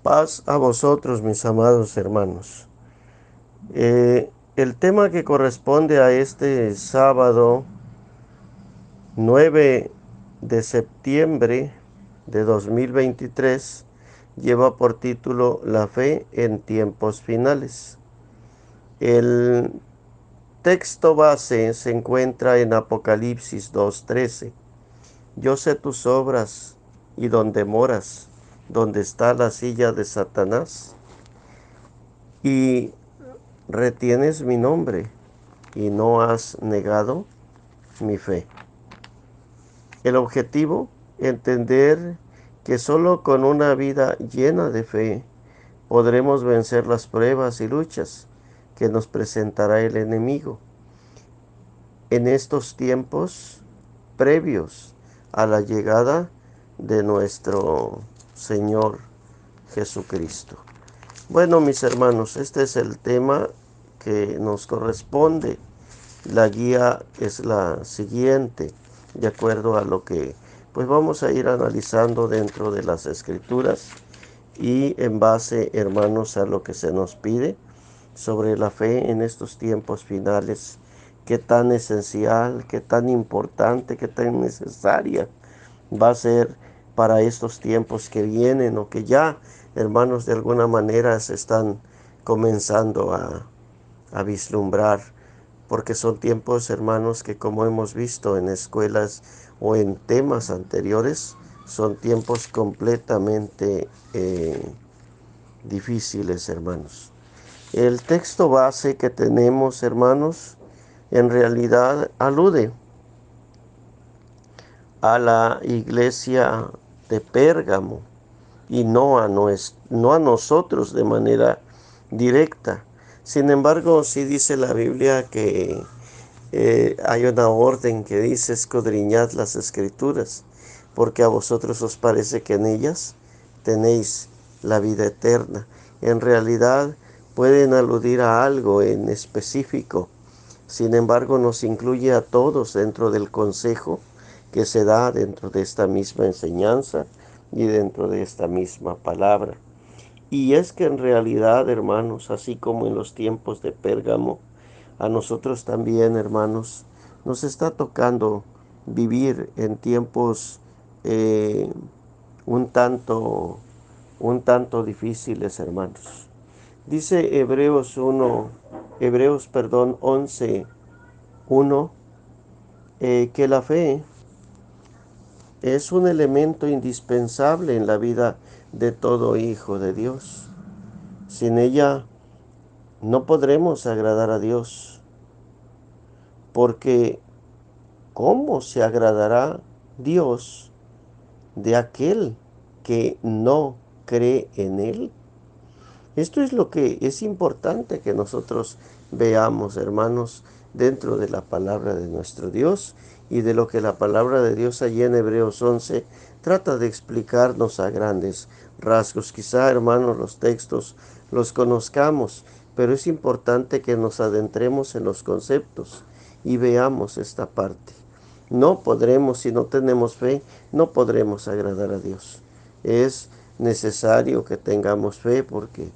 Paz a vosotros, mis amados hermanos. El tema que corresponde a este sábado 9 de septiembre de 2023 lleva por título La fe en tiempos finales. El texto base se encuentra en Apocalipsis 2:13. Yo sé tus obras y dónde moras, donde está la silla de Satanás, y retienes mi nombre y no has negado mi fe. El objetivo, entender que solo con una vida llena de fe podremos vencer las pruebas y luchas que nos presentará el enemigo en estos tiempos previos a la llegada de nuestro Señor Jesucristo. Bueno, mis hermanos, este es el tema que nos corresponde. La guía es la siguiente, de acuerdo a lo que pues vamos a ir analizando dentro de las escrituras y en base, hermanos, a lo que se nos pide sobre la fe en estos tiempos finales, qué tan esencial, qué tan importante, qué tan necesaria va a ser para estos tiempos que vienen o que ya, hermanos, de alguna manera se están comenzando a vislumbrar, porque son tiempos, hermanos, que como hemos visto en escuelas o en temas anteriores, son tiempos completamente difíciles, hermanos. El texto base que tenemos, hermanos, en realidad alude a la iglesia de Pérgamo y no a nosotros de manera directa. Sin embargo, sí dice la Biblia que hay una orden que dice escudriñad las escrituras, porque a vosotros os parece que en ellas tenéis la vida eterna. En realidad pueden aludir a algo en específico. Sin embargo, nos incluye a todos dentro del consejo que se da dentro de esta misma enseñanza y dentro de esta misma palabra. Y es que en realidad, hermanos, así como en los tiempos de Pérgamo, a nosotros también, hermanos, nos está tocando vivir en tiempos eh, un tanto, un tanto difíciles, hermanos. Dice Hebreos 11:1, que la fe es un elemento indispensable en la vida de todo hijo de Dios. Sin ella no podremos agradar a Dios, porque ¿cómo se agradará Dios de aquel que no cree en Él? Esto es lo que es importante que nosotros veamos, hermanos, dentro de la palabra de nuestro Dios y de lo que la palabra de Dios allí en Hebreos 11 trata de explicarnos a grandes rasgos. Quizá, hermanos, los textos los conozcamos, pero es importante que nos adentremos en los conceptos y veamos esta parte. No podremos, si no tenemos fe, no podremos agradar a Dios. Es necesario que tengamos fe porque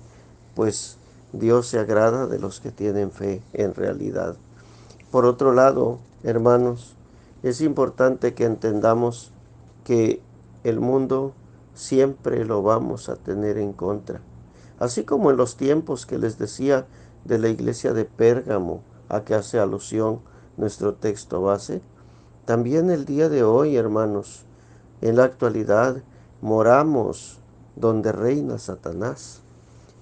pues Dios se agrada de los que tienen fe en realidad. Por otro lado, hermanos, es importante que entendamos que el mundo siempre lo vamos a tener en contra. Así como en los tiempos que les decía de la iglesia de Pérgamo, a que hace alusión nuestro texto base, también el día de hoy, hermanos, en la actualidad, moramos donde reina Satanás.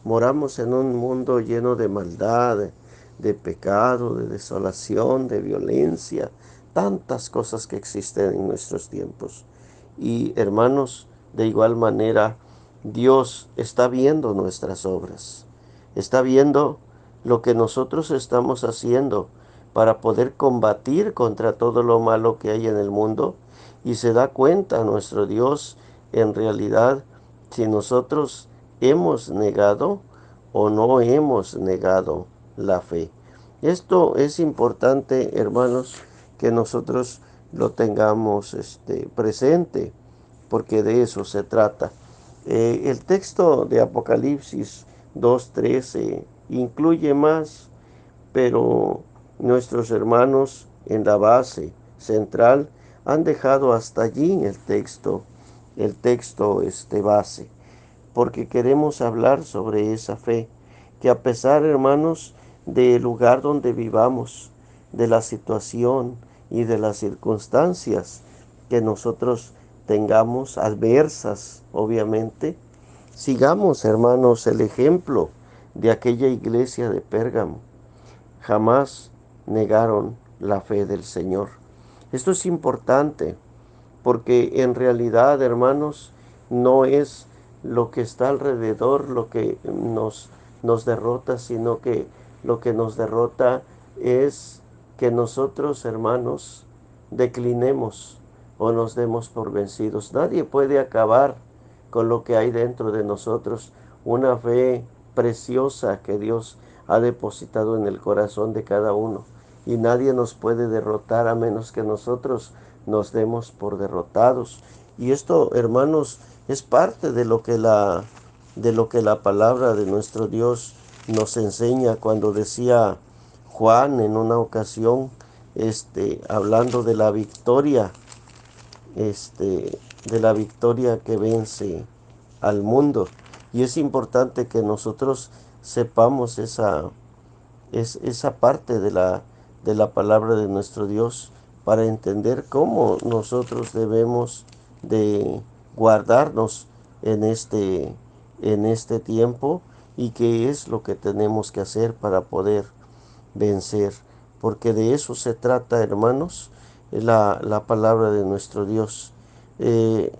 Moramos en un mundo lleno de maldad, de pecado, de desolación, de violencia, tantas cosas que existen en nuestros tiempos. Y hermanos, de igual manera, Dios está viendo nuestras obras, está viendo lo que nosotros estamos haciendo para poder combatir contra todo lo malo que hay en el mundo, y se da cuenta nuestro Dios en realidad si nosotros hemos negado o no hemos negado la fe. Esto es importante, hermanos, que nosotros lo tengamos presente, porque de eso se trata. El texto de Apocalipsis 2:13 incluye más, pero nuestros hermanos en la base central han dejado hasta allí el texto base, porque queremos hablar sobre esa fe, que a pesar, hermanos, del lugar donde vivamos, de la situación y de las circunstancias que nosotros tengamos adversas, obviamente, sigamos, hermanos, el ejemplo de aquella iglesia de Pérgamo. Jamás negaron la fe del Señor. Esto es importante porque en realidad, hermanos, no es lo que está alrededor lo que nos derrota, sino que lo que nos derrota es que nosotros, hermanos, declinemos o nos demos por vencidos. Nadie puede acabar con lo que hay dentro de nosotros, una fe preciosa que Dios ha depositado en el corazón de cada uno. Y nadie nos puede derrotar a menos que nosotros nos demos por derrotados. Y esto, hermanos, es parte de lo que la palabra de nuestro Dios nos enseña cuando decía Juan en una ocasión, hablando de la victoria que vence al mundo. Y es importante que nosotros sepamos esa parte de la palabra de nuestro Dios para entender cómo nosotros debemos de guardarnos en este tiempo y qué es lo que tenemos que hacer para poder vencer. Porque de eso se trata, hermanos, la palabra de nuestro Dios. Eh,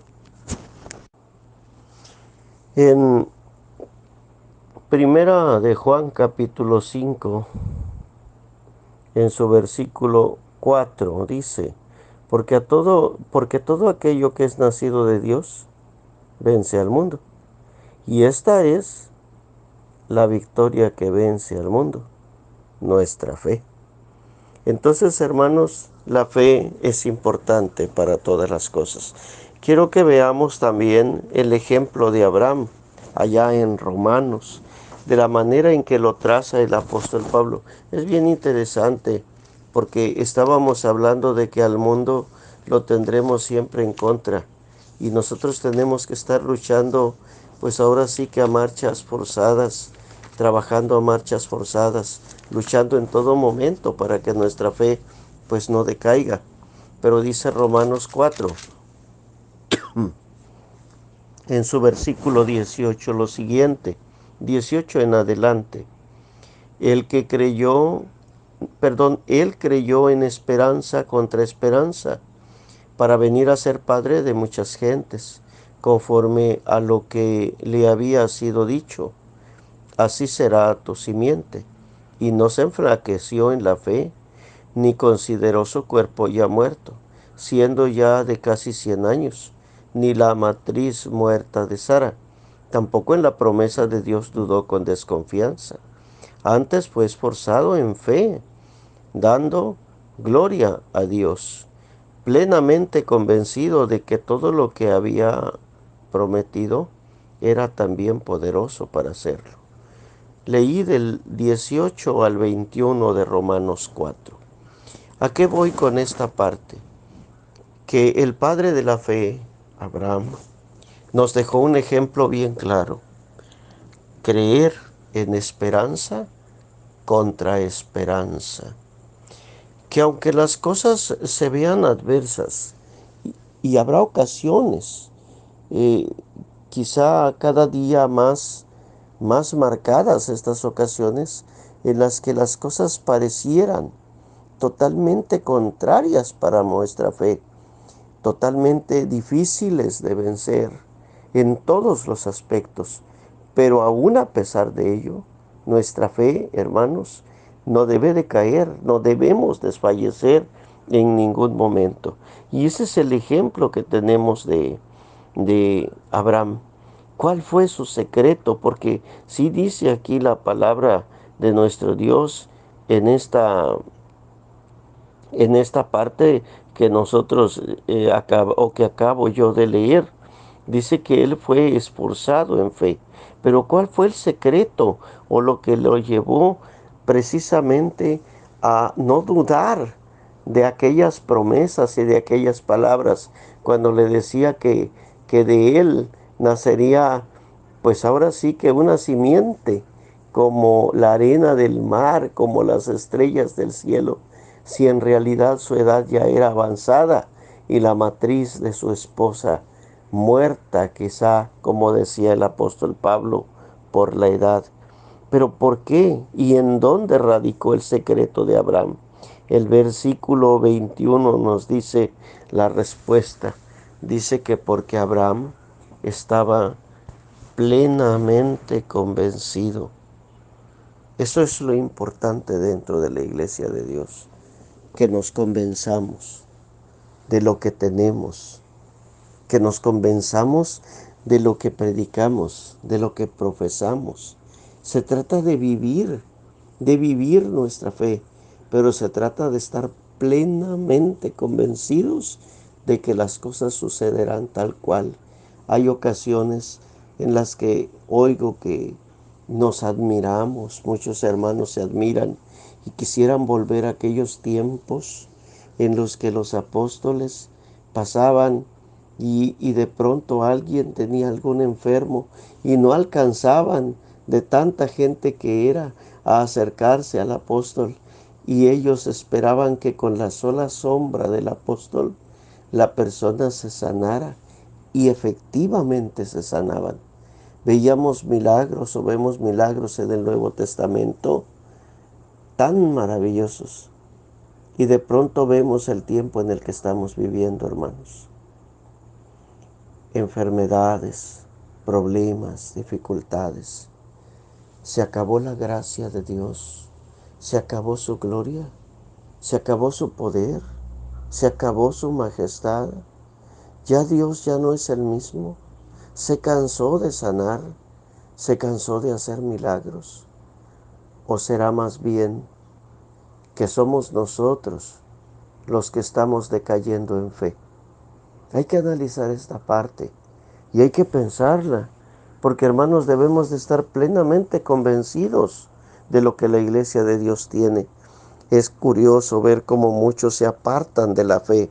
en Primera de Juan capítulo 5 en su versículo 4 dice, porque todo aquello que es nacido de Dios vence al mundo. Y esta es la victoria que vence al mundo, nuestra fe. Entonces, hermanos, la fe es importante para todas las cosas. Quiero que veamos también el ejemplo de Abraham allá en Romanos, de la manera en que lo traza el apóstol Pablo. Es bien interesante porque estábamos hablando de que al mundo lo tendremos siempre en contra y nosotros tenemos que estar luchando, pues ahora sí que a marchas forzadas, trabajando a marchas forzadas, luchando en todo momento para que nuestra fe pues no decaiga. Pero dice Romanos 4 en su versículo 18 lo siguiente, 18 en adelante. El que creyó, él creyó en esperanza contra esperanza, para venir a ser padre de muchas gentes, conforme a lo que le había sido dicho. Así será tu simiente. Y no se enflaqueció en la fe, ni consideró su cuerpo ya muerto, siendo ya de casi 100 años, ni la matriz muerta de Sara. Tampoco en la promesa de Dios dudó con desconfianza. Antes fue esforzado en fe, dando gloria a Dios, plenamente convencido de que todo lo que había prometido era también poderoso para hacerlo. Leí del 18 al 21 de Romanos 4. ¿A qué voy con esta parte? Que el padre de la fe, Abraham, nos dejó un ejemplo bien claro. Creer en esperanza contra esperanza. Que aunque las cosas se vean adversas, y habrá ocasiones, eh, quizá cada día más marcadas estas ocasiones, en las que las cosas parecieran totalmente contrarias para nuestra fe, totalmente difíciles de vencer en todos los aspectos. Pero aún a pesar de ello, nuestra fe, hermanos, no debe de caer, no debemos desfallecer en ningún momento. Y ese es el ejemplo que tenemos de Abraham. ¿Cuál fue su secreto? Porque sí dice aquí la palabra de nuestro Dios en esta parte que nosotros que acabo yo de leer. Dice que él fue esforzado en fe. Pero ¿cuál fue el secreto o lo que lo llevó precisamente a no dudar de aquellas promesas y de aquellas palabras cuando le decía que de él nacería, pues ahora sí que una simiente como la arena del mar, como las estrellas del cielo, si en realidad su edad ya era avanzada y la matriz de su esposa muerta, quizá, como decía el apóstol Pablo, por la edad? Pero ¿por qué y en dónde radicó el secreto de Abraham? El versículo 21 nos dice la respuesta. Dice que porque Abraham estaba plenamente convencido. Eso es lo importante dentro de la iglesia de Dios, que nos convenzamos de lo que tenemos, que nos convenzamos de lo que predicamos, de lo que profesamos. Se trata de vivir nuestra fe, pero se trata de estar plenamente convencidos de que las cosas sucederán tal cual. Hay ocasiones en las que oigo que nos admiramos, muchos hermanos se admiran y quisieran volver a aquellos tiempos en los que los apóstoles pasaban y de pronto alguien tenía algún enfermo y no alcanzaban de tanta gente que era a acercarse al apóstol, y ellos esperaban que con la sola sombra del apóstol la persona se sanara, y efectivamente se sanaban. Veíamos milagros o vemos milagros en el Nuevo Testamento tan maravillosos, y de pronto vemos el tiempo en el que estamos viviendo, hermanos. Enfermedades, problemas, dificultades. Se acabó la gracia de Dios, se acabó su gloria, se acabó su poder, se acabó su majestad. Ya Dios ya no es el mismo. Se cansó de sanar, se cansó de hacer milagros. ¿O será más bien que somos nosotros los que estamos decayendo en fe? Hay que analizar esta parte y hay que pensarla, porque hermanos, debemos de estar plenamente convencidos de lo que la iglesia de Dios tiene. Es curioso ver cómo muchos se apartan de la fe.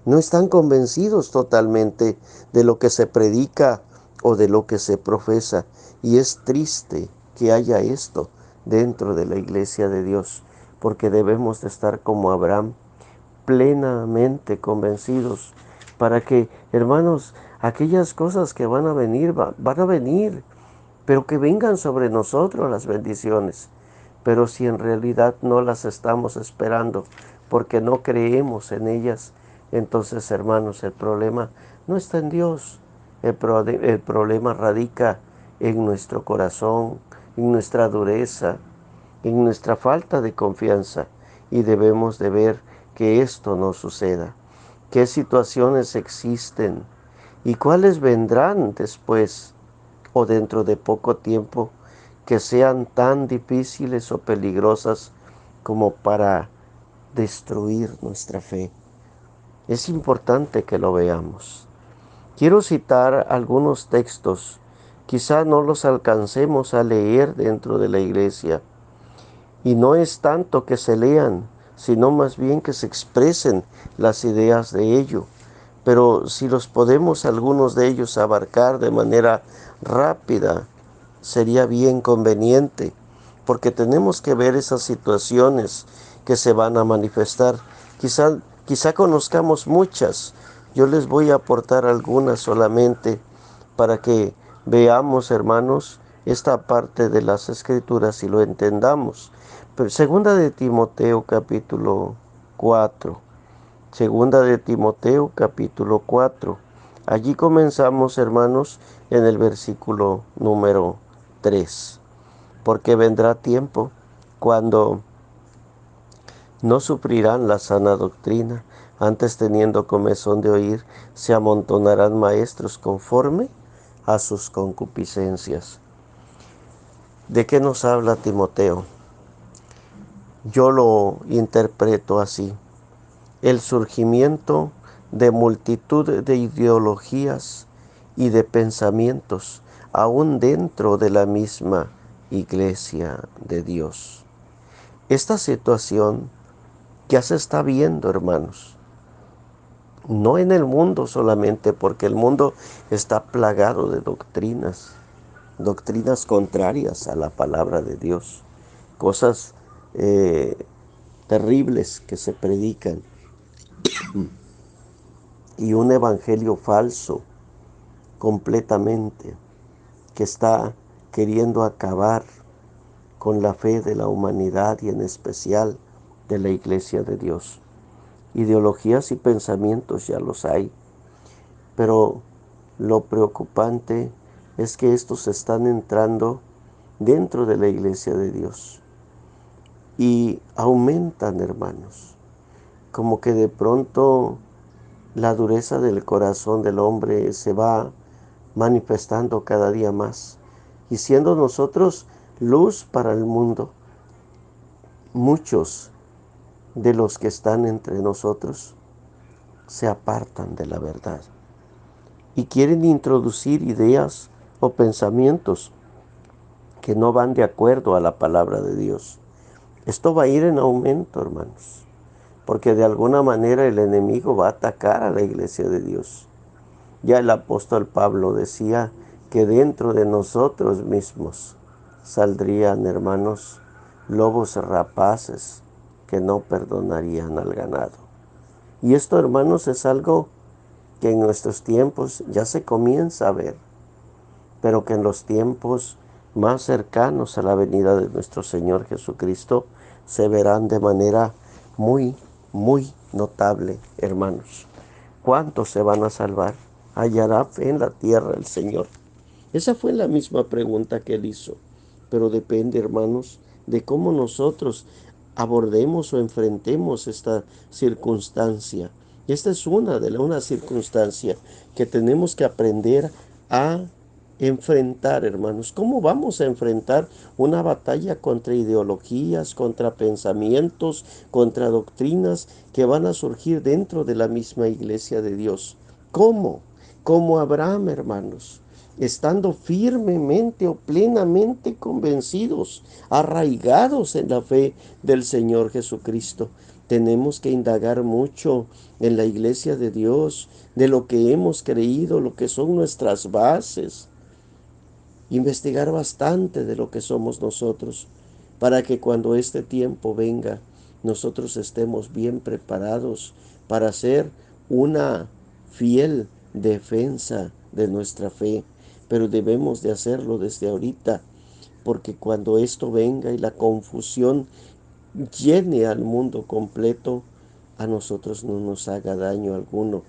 No están convencidos totalmente de lo que se predica o de lo que se profesa. Y es triste que haya esto dentro de la iglesia de Dios, porque debemos de estar como Abraham, plenamente convencidos, para que, hermanos, aquellas cosas que van a venir, van a venir, pero que vengan sobre nosotros las bendiciones. Pero si en realidad no las estamos esperando porque no creemos en ellas, entonces, hermanos, el problema no está en Dios. El problema radica en nuestro corazón, en nuestra dureza, en nuestra falta de confianza, y debemos de ver que esto no suceda. ¿Qué situaciones existen y cuáles vendrán después o dentro de poco tiempo que sean tan difíciles o peligrosas como para destruir nuestra fe? Es importante que lo veamos. Quiero citar algunos textos. Quizá no los alcancemos a leer dentro de la iglesia. Y no es tanto que se lean, sino más bien que se expresen las ideas de ello. Pero si los podemos algunos de ellos abarcar de manera rápida, sería bien conveniente, porque tenemos que ver esas situaciones que se van a manifestar. Quizá conozcamos muchas. Yo les voy a aportar algunas solamente para que veamos, hermanos, esta parte de las Escrituras y lo entendamos. Pero segunda de Timoteo capítulo 4. Segunda de Timoteo capítulo 4. Allí comenzamos, hermanos, en el versículo número 3. Porque vendrá tiempo cuando no sufrirán la sana doctrina, antes teniendo comezón de oír, se amontonarán maestros conforme a sus concupiscencias. ¿De qué nos habla Timoteo? Yo lo interpreto así: el surgimiento de multitud de ideologías y de pensamientos, aún dentro de la misma iglesia de Dios. Esta situación ya se está viendo, hermanos, no en el mundo solamente, porque el mundo está plagado de doctrinas contrarias a la palabra de Dios, cosas eh, terribles que se predican y un evangelio falso completamente que está queriendo acabar con la fe de la humanidad y en especial de la iglesia de Dios. Ideologías y pensamientos ya los hay, pero lo preocupante es que estos están entrando dentro de la iglesia de Dios y aumentan, hermanos, como que de pronto la dureza del corazón del hombre se va manifestando cada día más y siendo nosotros luz para el mundo, muchos de los que están entre nosotros se apartan de la verdad y quieren introducir ideas o pensamientos que no van de acuerdo a la palabra de Dios. Esto va a ir en aumento, hermanos, porque de alguna manera el enemigo va a atacar a la iglesia de Dios. Ya el apóstol Pablo decía que dentro de nosotros mismos saldrían, hermanos, lobos rapaces que no perdonarían al ganado. Y esto, hermanos, es algo que en nuestros tiempos ya se comienza a ver, pero que en los tiempos más cercanos a la venida de nuestro Señor Jesucristo se verán de manera muy, muy notable, hermanos. ¿Cuántos se van a salvar? ¿Hallará fe en la tierra el Señor? Esa fue la misma pregunta que él hizo, pero depende, hermanos, de cómo nosotros abordemos o enfrentemos esta circunstancia. Y esta es una circunstancia que tenemos que aprender a enfrentar, hermanos. ¿Cómo vamos a enfrentar una batalla contra ideologías, contra pensamientos, contra doctrinas que van a surgir dentro de la misma iglesia de Dios? ¿Cómo? Como Abraham, hermanos, estando firmemente o plenamente convencidos, arraigados en la fe del Señor Jesucristo. Tenemos que indagar mucho en la iglesia de Dios, de lo que hemos creído, lo que son nuestras bases. Investigar bastante de lo que somos nosotros, para que cuando este tiempo venga, nosotros estemos bien preparados para hacer una fiel defensa de nuestra fe. Pero debemos de hacerlo desde ahorita, porque cuando esto venga y la confusión llene al mundo completo, a nosotros no nos haga daño alguno,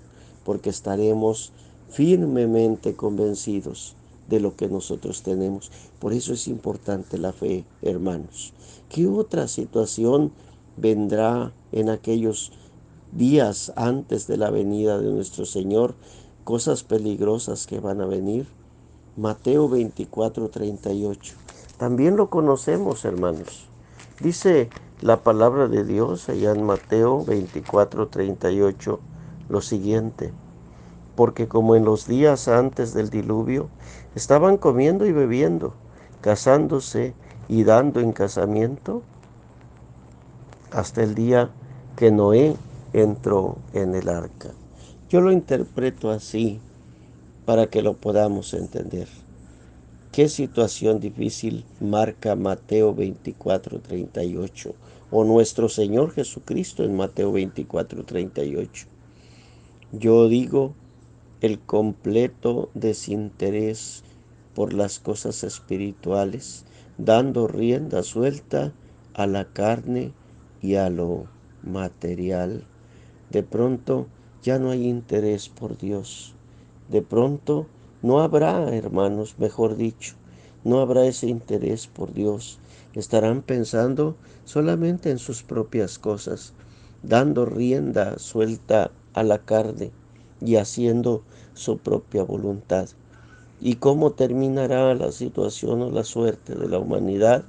porque estaremos firmemente convencidos de lo que nosotros tenemos. Por eso es importante la fe, hermanos. ¿Qué otra situación vendrá en aquellos días antes de la venida de nuestro Señor? Cosas peligrosas que van a venir. Mateo 24:38. También lo conocemos, hermanos. Dice la palabra de Dios allá en Mateo 24:38 lo siguiente: porque como en los días antes del diluvio estaban comiendo y bebiendo, casándose y dando en casamiento, hasta el día que Noé entró en el arca. Yo lo interpreto así para que lo podamos entender. ¿Qué situación difícil marca Mateo 24:38 o nuestro Señor Jesucristo en Mateo 24:38? Yo digo el completo desinterés por las cosas espirituales, dando rienda suelta a la carne y a lo material. De pronto ya no hay interés por Dios. De pronto no habrá, hermanos, mejor dicho, no habrá ese interés por Dios. Estarán pensando solamente en sus propias cosas, dando rienda suelta a la carne y haciendo su propia voluntad. ¿Y cómo terminará la situación o la suerte de la humanidad?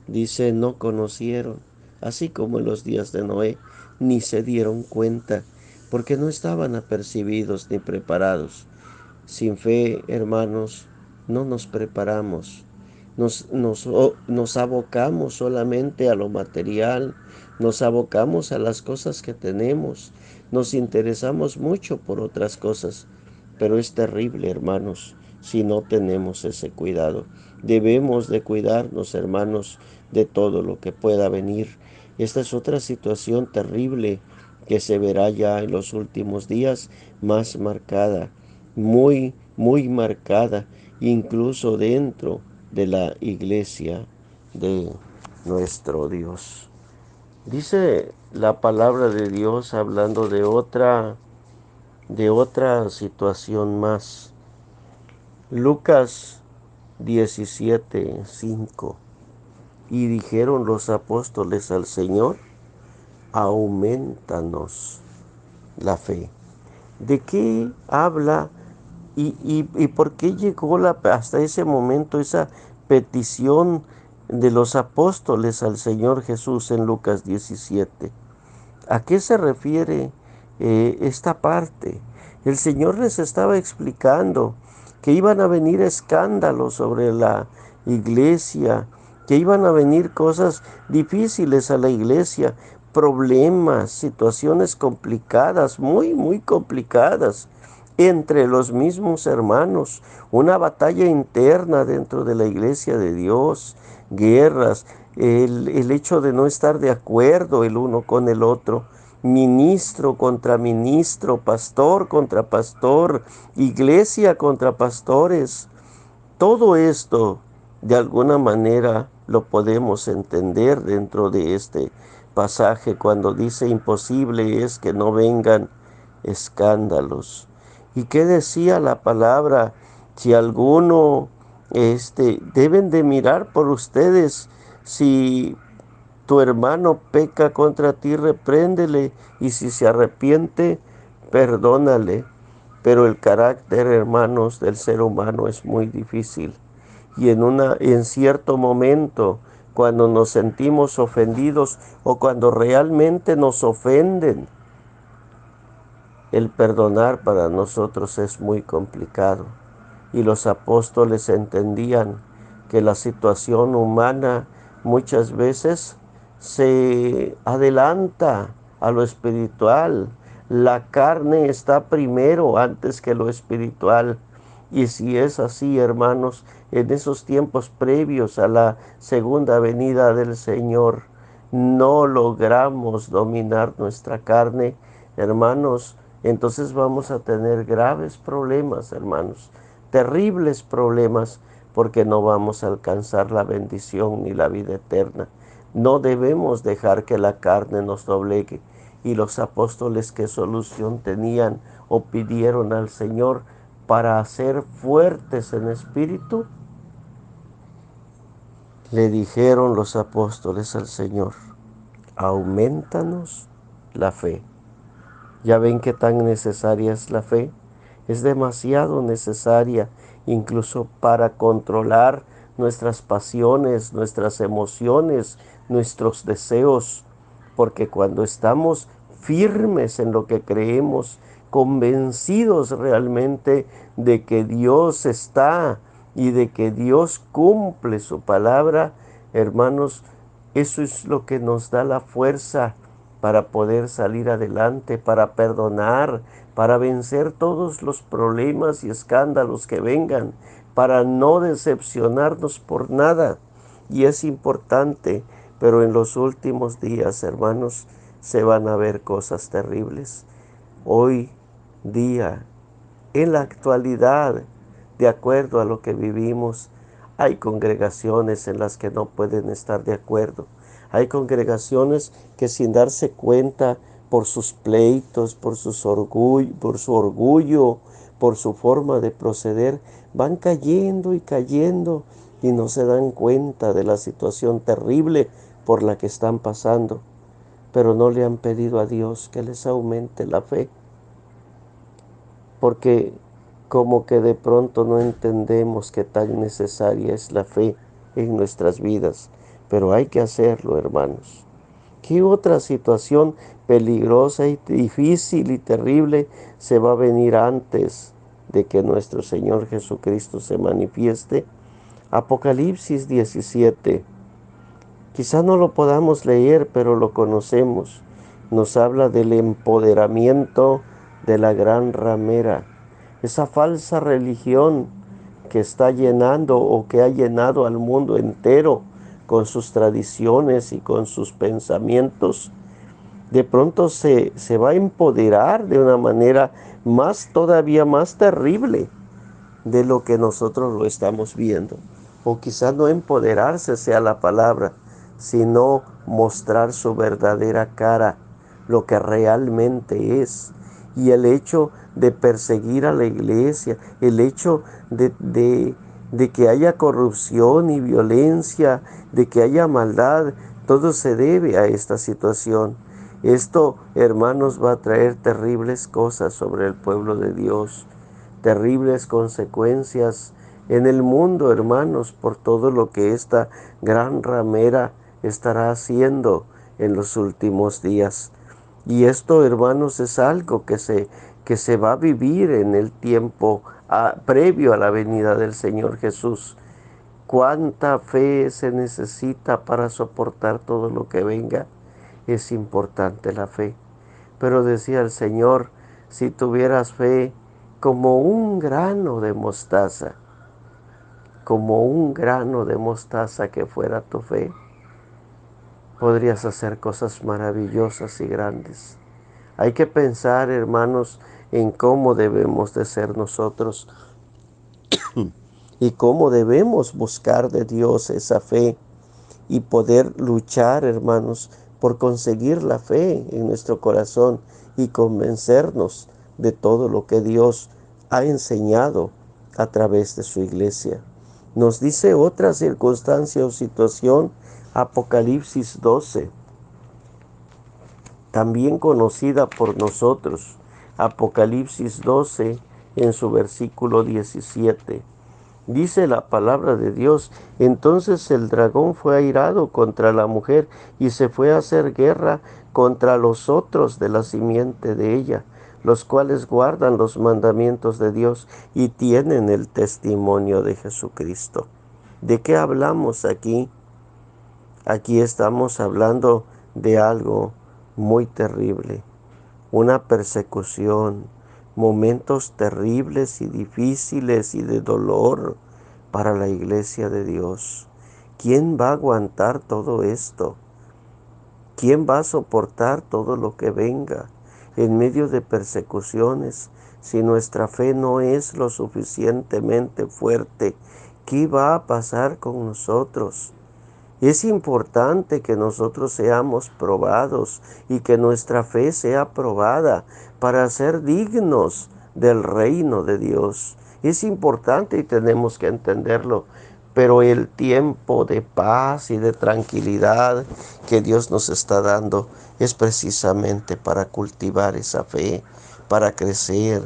Dice, no conocieron, así como en los días de Noé, ni se dieron cuenta, porque no estaban apercibidos ni preparados. Sin fe, hermanos, no nos preparamos. Nos abocamos solamente a lo material, nos abocamos a las cosas que tenemos, nos interesamos mucho por otras cosas, pero es terrible, hermanos, si no tenemos ese cuidado. Debemos de cuidarnos, hermanos, de todo lo que pueda venir. Esta es otra situación terrible que se verá ya en los últimos días, más marcada, muy marcada, incluso dentro de la iglesia de nuestro Dios. Dice la palabra de Dios hablando de otra situación más. Lucas 17:5. Y dijeron los apóstoles al Señor: aumentanos la fe. ¿De qué habla y por qué llegó hasta ese momento esa petición de los apóstoles al Señor Jesús en Lucas 17? ¿A qué se refiere esta parte? El Señor les estaba explicando que iban a venir escándalos sobre la iglesia, que iban a venir cosas difíciles a la iglesia, problemas, situaciones complicadas, muy complicadas entre los mismos hermanos, una batalla interna dentro de la iglesia de Dios, guerras, el hecho de no estar de acuerdo el uno con el otro, ministro contra ministro, pastor contra pastor, iglesia contra pastores. Todo esto, de alguna manera, lo podemos entender dentro de este pasaje cuando dice imposible es que no vengan escándalos. ¿Y qué decía la palabra? Si alguno, deben de mirar por ustedes, si tu hermano peca contra ti, repréndele, y si se arrepiente, perdónale. Pero el carácter, hermanos, del ser humano es muy difícil. Y en cierto momento, cuando nos sentimos ofendidos o cuando realmente nos ofenden, el perdonar para nosotros es muy complicado. Y los apóstoles entendían que la situación humana muchas veces se adelanta a lo espiritual. La carne está primero antes que lo espiritual. Y si es así, hermanos, en esos tiempos previos a la segunda venida del Señor, no logramos dominar nuestra carne, hermanos, entonces vamos a tener graves problemas, hermanos, terribles problemas, porque no vamos a alcanzar la bendición ni la vida eterna. No debemos dejar que la carne nos doblegue. Y los apóstoles, ¿qué solución tenían o pidieron al Señor para ser fuertes en espíritu? Le dijeron los apóstoles al Señor: aumentanos la fe. Ya ven qué tan necesaria es la fe. Es demasiado necesaria, incluso para controlar nuestras pasiones, nuestras emociones, nuestros deseos. Porque cuando estamos firmes en lo que creemos, convencidos realmente de que Dios está y de que Dios cumple su palabra, hermanos, eso es lo que nos da la fuerza para poder salir adelante, para perdonar, para vencer todos los problemas y escándalos que vengan, para no decepcionarnos por nada. Y es importante, pero en los últimos días, hermanos, se van a ver cosas terribles. Hoy día, en la actualidad, de acuerdo a lo que vivimos, hay congregaciones en las que no pueden estar de acuerdo. Hay congregaciones que sin darse cuenta, por sus pleitos, por su orgullo, por su forma de proceder, van cayendo y cayendo y no se dan cuenta de la situación terrible por la que están pasando. Pero no le han pedido a Dios que les aumente la fe, porque como que de pronto no entendemos qué tan necesaria es la fe en nuestras vidas, pero hay que hacerlo, hermanos. ¿Qué otra situación peligrosa y difícil y terrible se va a venir antes de que nuestro Señor Jesucristo se manifieste. Apocalipsis 17. Quizá no lo podamos leer, pero lo conocemos. Nos habla del empoderamiento de la gran ramera, esa falsa religión que está llenando o que ha llenado al mundo entero con sus tradiciones y con sus pensamientos. De pronto se va a empoderar de una manera todavía más terrible de lo que nosotros lo estamos viendo. O quizás no empoderarse sea la palabra, sino mostrar su verdadera cara, lo que realmente es. Y el hecho de perseguir a la iglesia, el hecho de que haya corrupción y violencia, de que haya maldad, todo se debe a esta situación. Esto, hermanos, va a traer terribles cosas sobre el pueblo de Dios, terribles consecuencias en el mundo, hermanos, por todo lo que esta gran ramera estará haciendo en los últimos días. Y esto, hermanos, es algo que se va a vivir en el tiempo previo a la venida del Señor Jesús. ¿Cuánta fe se necesita para soportar todo lo que venga? Es importante la fe. Pero decía el Señor, si tuvieras fe como un grano de mostaza, como un grano de mostaza que fuera tu fe, podrías hacer cosas maravillosas y grandes. Hay que pensar, hermanos, en cómo debemos de ser nosotros y cómo debemos buscar de Dios esa fe y poder luchar, hermanos, por conseguir la fe en nuestro corazón y convencernos de todo lo que Dios ha enseñado a través de su iglesia. Nos dice otra circunstancia o situación, Apocalipsis 12, también conocida por nosotros. Apocalipsis 12 en su versículo 17. Dice la palabra de Dios, entonces el dragón fue airado contra la mujer y se fue a hacer guerra contra los otros de la simiente de ella, los cuales guardan los mandamientos de Dios y tienen el testimonio de Jesucristo. ¿De qué hablamos aquí? Aquí estamos hablando de algo muy terrible, una persecución, momentos terribles y difíciles y de dolor para la iglesia de Dios. ¿Quién va a aguantar todo esto? ¿Quién va a soportar todo lo que venga en medio de persecuciones si nuestra fe no es lo suficientemente fuerte? ¿Qué va a pasar con nosotros? Es importante que nosotros seamos probados y que nuestra fe sea probada para ser dignos del reino de Dios. Es importante y tenemos que entenderlo, pero el tiempo de paz y de tranquilidad que Dios nos está dando es precisamente para cultivar esa fe, para crecer,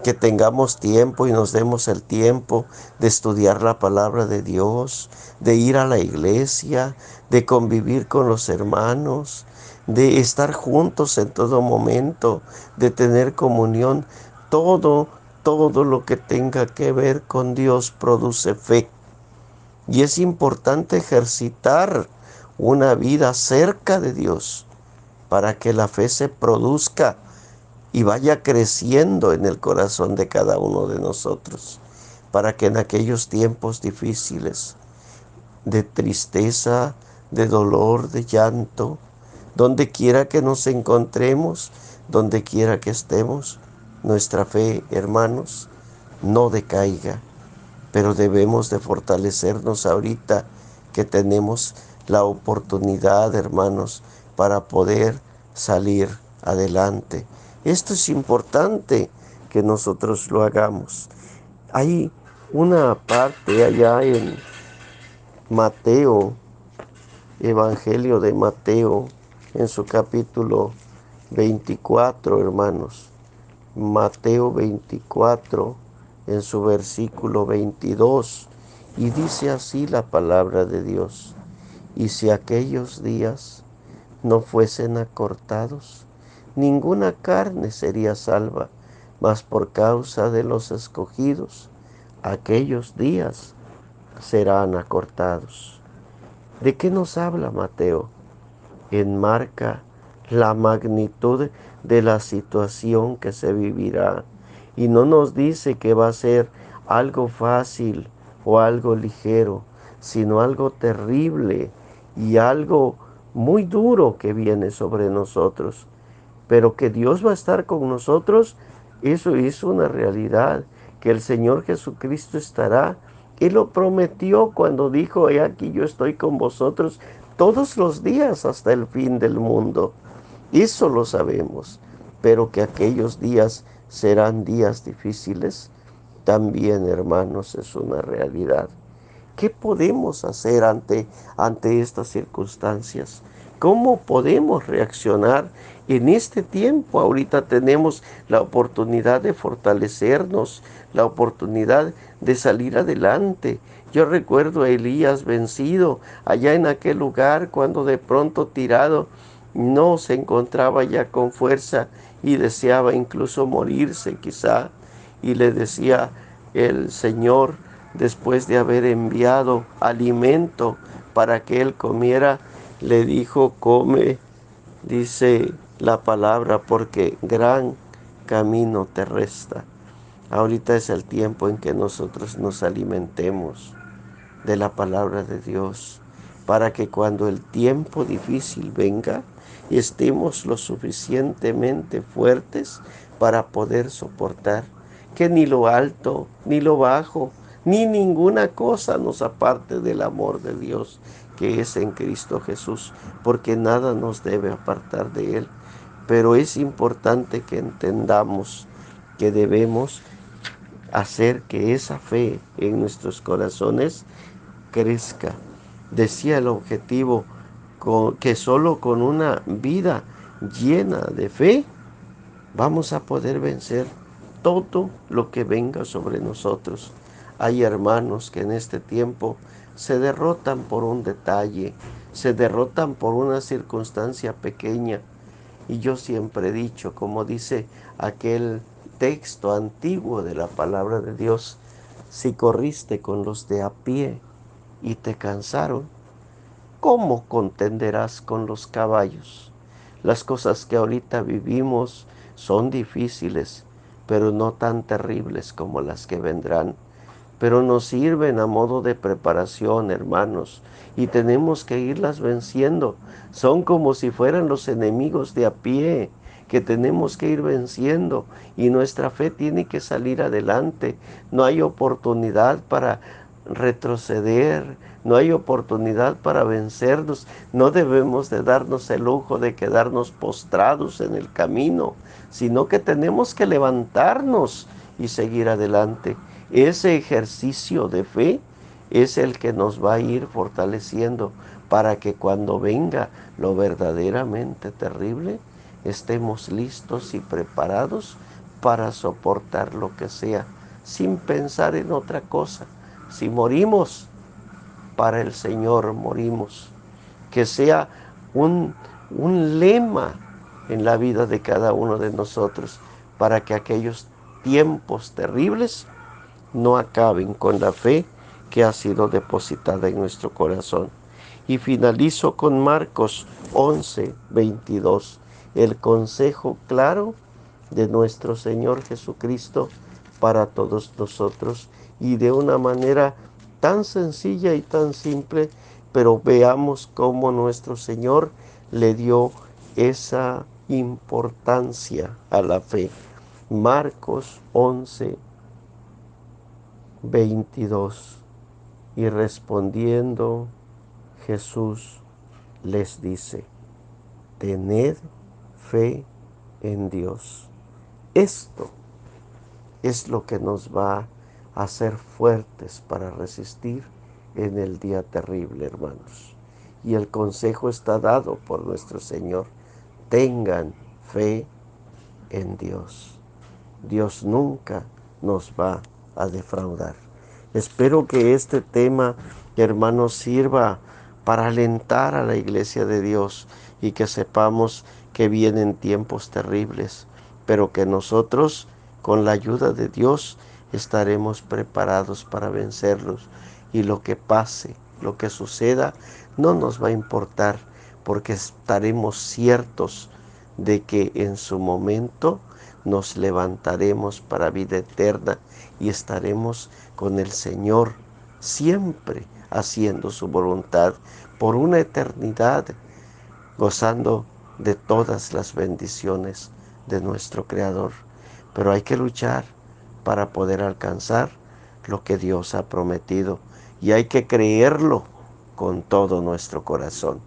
que tengamos tiempo y nos demos el tiempo de estudiar la palabra de Dios, de ir a la iglesia, de convivir con los hermanos, de estar juntos en todo momento, de tener comunión. Todo lo que tenga que ver con Dios produce fe. Y es importante ejercitar una vida cerca de Dios para que la fe se produzca y vaya creciendo en el corazón de cada uno de nosotros, para que en aquellos tiempos difíciles, de tristeza, de dolor, de llanto, donde quiera que nos encontremos, donde quiera que estemos, nuestra fe, hermanos, no decaiga, pero debemos de fortalecernos ahorita que tenemos la oportunidad, hermanos, para poder salir adelante. Esto es importante que nosotros lo hagamos. Hay una parte allá en Mateo, Evangelio de Mateo, en su capítulo 24, hermanos. Mateo 24, en su versículo 22, y dice así la palabra de Dios: y si aquellos días no fuesen acortados, ninguna carne sería salva, mas por causa de los escogidos, aquellos días serán acortados. ¿De qué nos habla Mateo? Enmarca la magnitud de la situación que se vivirá y no nos dice que va a ser algo fácil o algo ligero, sino algo terrible y algo muy duro que viene sobre nosotros. Pero que Dios va a estar con nosotros, eso es una realidad, que el Señor Jesucristo estará. Él lo prometió cuando dijo: he aquí yo estoy con vosotros todos los días hasta el fin del mundo. Eso lo sabemos, pero que aquellos días serán días difíciles, también, hermanos, es una realidad. ¿Qué podemos hacer ante estas circunstancias? ¿Cómo podemos reaccionar en este tiempo? Ahorita tenemos la oportunidad de fortalecernos, la oportunidad de salir adelante. Yo recuerdo a Elías vencido allá en aquel lugar cuando de pronto tirado no se encontraba ya con fuerza y deseaba incluso morirse quizá. Y le decía el Señor, después de haber enviado alimento para que él comiera, le dijo: come, dice la palabra, porque gran camino te resta. Ahorita es el tiempo en que nosotros nos alimentemos de la palabra de Dios, para que cuando el tiempo difícil venga, estemos lo suficientemente fuertes para poder soportar, que ni lo alto, ni lo bajo, ni ninguna cosa nos aparte del amor de Dios que es en Cristo Jesús, porque nada nos debe apartar de Él. Pero es importante que entendamos que debemos hacer que esa fe en nuestros corazones crezca. Decía el objetivo que solo con una vida llena de fe vamos a poder vencer todo lo que venga sobre nosotros. Hay hermanos que en este tiempo se derrotan por un detalle, se derrotan por una circunstancia pequeña. Y yo siempre he dicho, como dice aquel texto antiguo de la palabra de Dios: si corriste con los de a pie y te cansaron, ¿cómo contenderás con los caballos? Las cosas que ahorita vivimos son difíciles, pero no tan terribles como las que vendrán. Pero nos sirven a modo de preparación, hermanos, y tenemos que irlas venciendo. Son como si fueran los enemigos de a pie que tenemos que ir venciendo, y nuestra fe tiene que salir adelante. No hay oportunidad para retroceder, no hay oportunidad para vencernos. No debemos de darnos el lujo de quedarnos postrados en el camino, sino que tenemos que levantarnos y seguir adelante. Ese ejercicio de fe es el que nos va a ir fortaleciendo para que cuando venga lo verdaderamente terrible, estemos listos y preparados para soportar lo que sea, sin pensar en otra cosa. Si morimos, para el Señor morimos. Que sea un, un lema en la vida de cada uno de nosotros, para que aquellos tiempos terribles no acaben con la fe que ha sido depositada en nuestro corazón. Y finalizo con Marcos 11:22, el consejo claro de nuestro Señor Jesucristo para todos nosotros, y de una manera tan sencilla y tan simple, pero veamos cómo nuestro Señor le dio esa importancia a la fe. Marcos 11:22. Y respondiendo Jesús les dice: tened fe en Dios. Esto es lo que nos va a hacer fuertes para resistir en el día terrible, hermanos. Y el consejo está dado por nuestro Señor: tengan fe en Dios. Dios nunca nos va a defraudar. Espero que este tema, hermanos, sirva para alentar a la iglesia de Dios, y que sepamos que vienen tiempos terribles, pero que nosotros con la ayuda de Dios estaremos preparados para vencerlos. Y lo que pase, lo que suceda, no nos va a importar, porque estaremos ciertos de que en su momento nos levantaremos para vida eterna y estaremos con el Señor siempre haciendo su voluntad por una eternidad, gozando de todas las bendiciones de nuestro Creador. Pero hay que luchar para poder alcanzar lo que Dios ha prometido y hay que creerlo con todo nuestro corazón.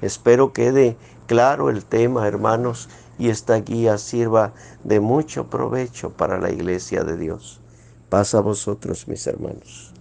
Espero quede claro el tema, hermanos, y esta guía sirva de mucho provecho para la iglesia de Dios. Paz a vosotros, mis hermanos.